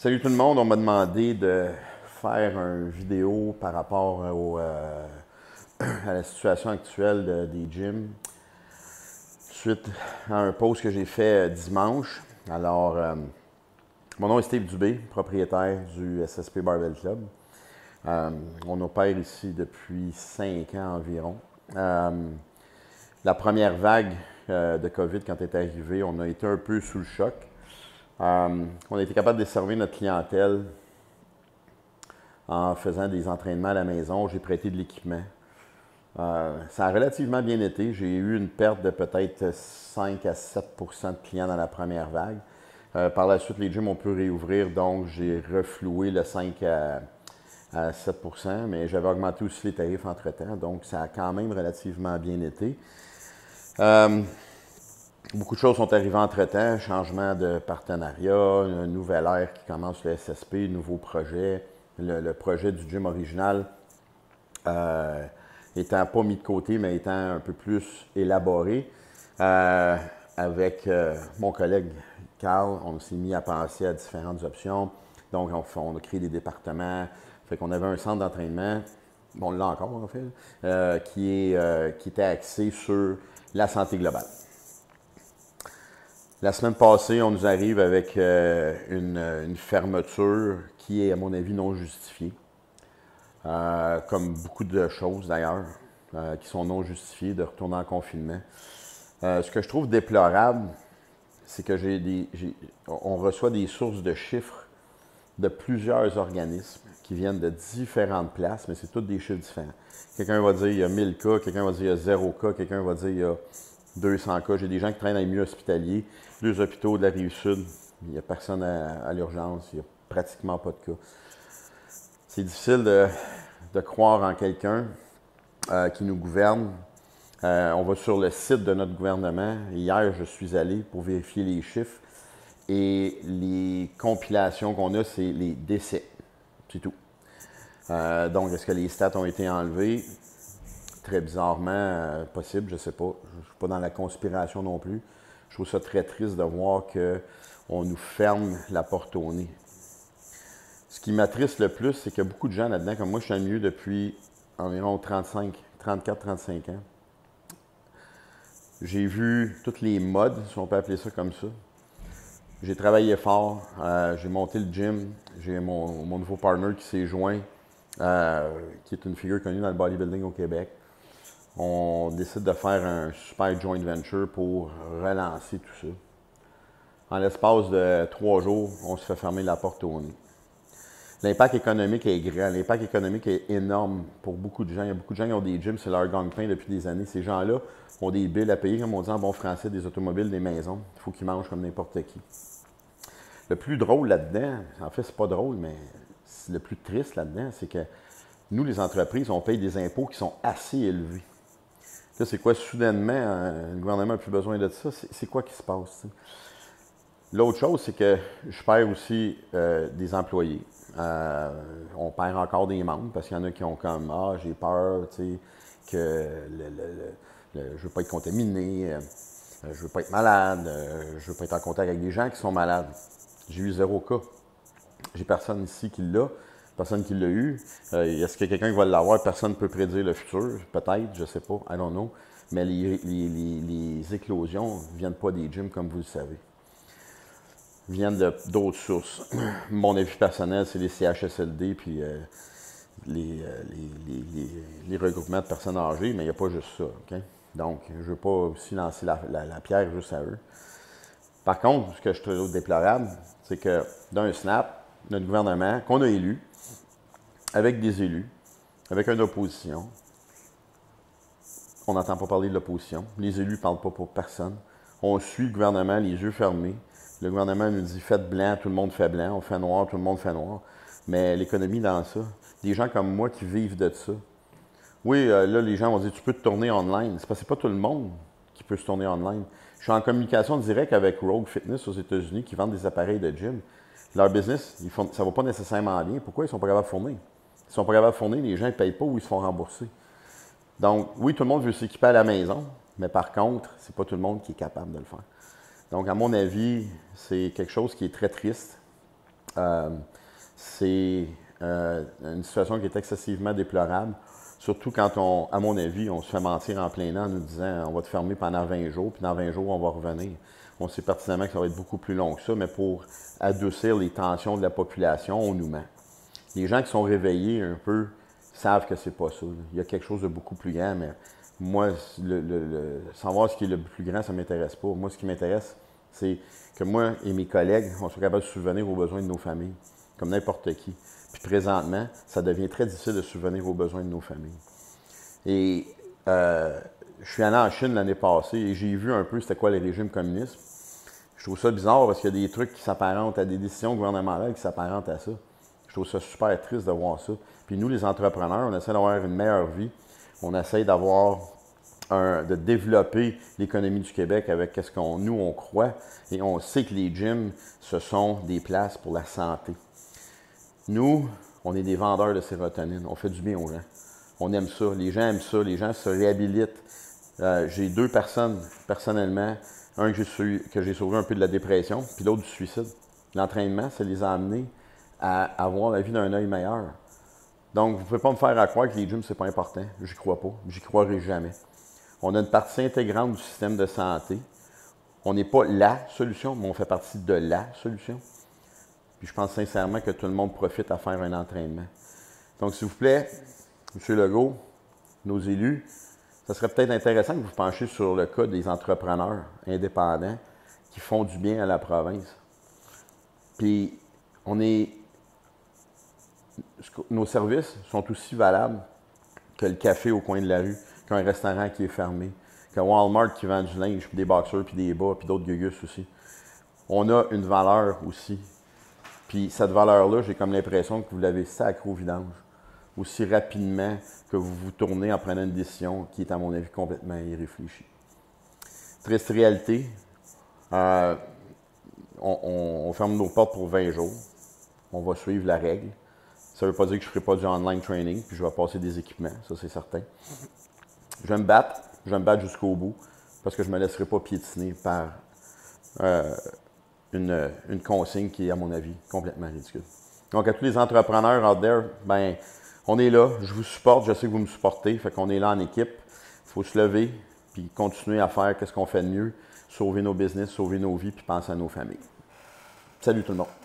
Salut tout le monde, on m'a demandé de faire une vidéo par rapport à la situation actuelle des gyms suite à un post que j'ai fait dimanche. Alors, mon nom est Steve Dubé, propriétaire du SSP Barbell Club. On opère ici depuis 5 ans environ. La première vague de COVID, quand elle est arrivée, on a été un peu sous le choc. On a été capable de desservir notre clientèle en faisant des entraînements à la maison. J'ai prêté de l'équipement. Ça a relativement bien été. J'ai eu une perte de peut-être 5 à 7 de clients dans la première vague. Par la suite, les gyms ont pu réouvrir, donc j'ai refloué le 5 à 7 mais j'avais augmenté aussi les tarifs entre-temps, donc ça a quand même relativement bien été. Beaucoup de choses sont arrivées entre-temps, changement de partenariat, une nouvelle ère qui commence le SSP, nouveau projet, le projet du gym original étant pas mis de côté, mais étant un peu plus élaboré. Avec mon collègue Carl, on s'est mis à penser à différentes options. Donc, on a créé des départements. Fait qu'on avait un centre d'entraînement, bon, on l'a encore en fait, qui était axé sur la santé globale. La semaine passée, on nous arrive avec une fermeture qui est, à mon avis, non justifiée. Comme beaucoup de choses d'ailleurs, qui sont non justifiées, de retourner en confinement. Ce que je trouve déplorable, c'est que on reçoit des sources de chiffres de plusieurs organismes qui viennent de différentes places, mais c'est tous des chiffres différents. Quelqu'un va dire il y a 1000 cas, quelqu'un va dire il y a 0 cas, quelqu'un va dire il y a 200 cas. J'ai des gens qui traînent dans les milieux hospitaliers, 2 hôpitaux de la Rive-Sud, il n'y a personne à l'urgence, il n'y a pratiquement pas de cas. C'est difficile de croire en quelqu'un qui nous gouverne. On va sur le site de notre gouvernement. Hier, je suis allé pour vérifier les chiffres et les compilations qu'on a, c'est les décès. C'est tout. Donc, est-ce que les stats ont été enlevés? Très bizarrement, possible, je ne sais pas. Je ne suis pas dans la conspiration non plus. Je trouve ça très triste de voir qu'on nous ferme la porte au nez. Ce qui m'attriste le plus, c'est qu'il y a beaucoup de gens là-dedans, comme moi, je suis dans le milieu depuis environ 34-35 ans. J'ai vu toutes les modes, si on peut appeler ça comme ça. J'ai travaillé fort, j'ai monté le gym, j'ai mon nouveau partner qui s'est joint, qui est une figure connue dans le bodybuilding au Québec. On décide de faire un super joint venture pour relancer tout ça. En l'espace de 3 jours, on se fait fermer la porte au nez. L'impact économique est grand, l'impact économique est énorme pour beaucoup de gens. Il y a beaucoup de gens qui ont des gyms, c'est leur gagne-pain depuis des années. Ces gens-là ont des billes à payer, comme on dit en bon français, des automobiles, des maisons. Il faut qu'ils mangent comme n'importe qui. Le plus drôle là-dedans, en fait, c'est pas drôle, mais le plus triste là-dedans, c'est que nous, les entreprises, on paye des impôts qui sont assez élevés. Là, c'est quoi, soudainement, le gouvernement n'a plus besoin de ça? C'est quoi qui se passe? T'sais? L'autre chose, c'est que je perds aussi des employés. On perd encore des membres parce qu'il y en a qui ont comme ah, j'ai peur, tu sais, que je ne veux pas être contaminé, je ne veux pas être malade, je ne veux pas être en contact avec des gens qui sont malades. J'ai eu 0 cas. J'ai personne ici qui l'a, personne qui l'a eu. Est-ce qu'il y a quelqu'un qui va l'avoir? Personne ne peut prédire le futur, peut-être, je ne sais pas, I don't know. Mais les éclosions ne viennent pas des gyms comme vous le savez. Viennent d'autres sources. Mon avis personnel, c'est les CHSLD puis les regroupements de personnes âgées, mais il n'y a pas juste ça. Okay? Donc, je ne veux pas aussi lancer la pierre juste à eux. Par contre, ce que je trouve déplorable, c'est que d'un snap, notre gouvernement, qu'on a élu, avec des élus, avec une opposition, on n'entend pas parler de l'opposition. Les élus ne parlent pas pour personne. On suit le gouvernement les yeux fermés. Le gouvernement nous dit faites blanc, tout le monde fait blanc. On fait noir, tout le monde fait noir. Mais l'économie dans ça, des gens comme moi qui vivent de ça. Oui, là, les gens vont dire tu peux te tourner online. C'est parce que c'est pas tout le monde qui peut se tourner online. Je suis en communication directe avec Rogue Fitness aux États-Unis qui vendent des appareils de gym. Leur business, ça ne va pas nécessairement bien. Pourquoi ils ne sont pas capables de fournir? Ils ne sont pas capables de fournir, les gens ne payent pas ou ils se font rembourser. Donc, oui, tout le monde veut s'équiper à la maison, mais par contre, c'est pas tout le monde qui est capable de le faire. Donc, à mon avis, c'est quelque chose qui est très triste. C'est une situation qui est excessivement déplorable. Surtout quand, à mon avis, on se fait mentir en plein an en nous disant on va te fermer pendant 20 jours, puis dans 20 jours, on va revenir. On sait pertinemment que ça va être beaucoup plus long que ça, mais pour adoucir les tensions de la population, on nous ment. Les gens qui sont réveillés un peu savent que c'est pas ça. Il y a quelque chose de beaucoup plus grand, mais moi, savoir ce qui est le plus grand, ça ne m'intéresse pas. Moi, ce qui m'intéresse, c'est que moi et mes collègues, on soit capables de subvenir aux besoins de nos familles, comme n'importe qui. Puis présentement, ça devient très difficile de subvenir aux besoins de nos familles. Et je suis allé en Chine l'année passée et j'ai vu un peu c'était quoi les régimes communistes. Je trouve ça bizarre parce qu'il y a des trucs qui s'apparentent à des décisions gouvernementales qui s'apparentent à ça. Je trouve ça super triste de voir ça. Puis nous, les entrepreneurs, on essaie d'avoir une meilleure vie. On essaie de développer l'économie du Québec avec ce qu'on nous, on croit. Et on sait que les gyms, ce sont des places pour la santé. Nous, on est des vendeurs de sérotonine. On fait du bien aux gens. On aime ça. Les gens aiment ça. Les gens se réhabilitent. J'ai 2 personnes, personnellement. Un que j'ai sauvé un peu de la dépression, puis l'autre du suicide. L'entraînement, ça les a amenés à avoir la vie d'un œil meilleur. Donc, vous ne pouvez pas me faire à croire que les gyms, c'est pas important. J'y crois pas. J'y croirai jamais. On a une partie intégrante du système de santé. On n'est pas la solution, mais on fait partie de la solution. Puis je pense sincèrement que tout le monde profite à faire un entraînement. Donc, s'il vous plaît, M. Legault, nos élus, ça serait peut-être intéressant que vous vous penchiez sur le cas des entrepreneurs indépendants qui font du bien à la province. Puis, nos services sont aussi valables que le café au coin de la rue, qu'un restaurant qui est fermé, qu'un Walmart qui vend du linge, puis des boxers, puis des bas, puis d'autres gugus aussi. On a une valeur aussi. Puis cette valeur-là, j'ai comme l'impression que vous l'avez sacrée au vidange aussi rapidement que vous vous tournez en prenant une décision qui est, à mon avis, complètement irréfléchie. Triste réalité, on ferme nos portes pour 20 jours. On va suivre la règle. Ça ne veut pas dire que je ne ferai pas du online training, puis je vais passer des équipements, ça c'est certain. Je vais me battre jusqu'au bout, parce que je ne me laisserai pas piétiner par une consigne qui est, à mon avis, complètement ridicule. Donc, à tous les entrepreneurs out there, ben, on est là, je vous supporte, je sais que vous me supportez, fait qu'on est là en équipe. Il faut se lever, puis continuer à faire ce qu'on fait de mieux, sauver nos business, sauver nos vies, puis penser à nos familles. Salut tout le monde!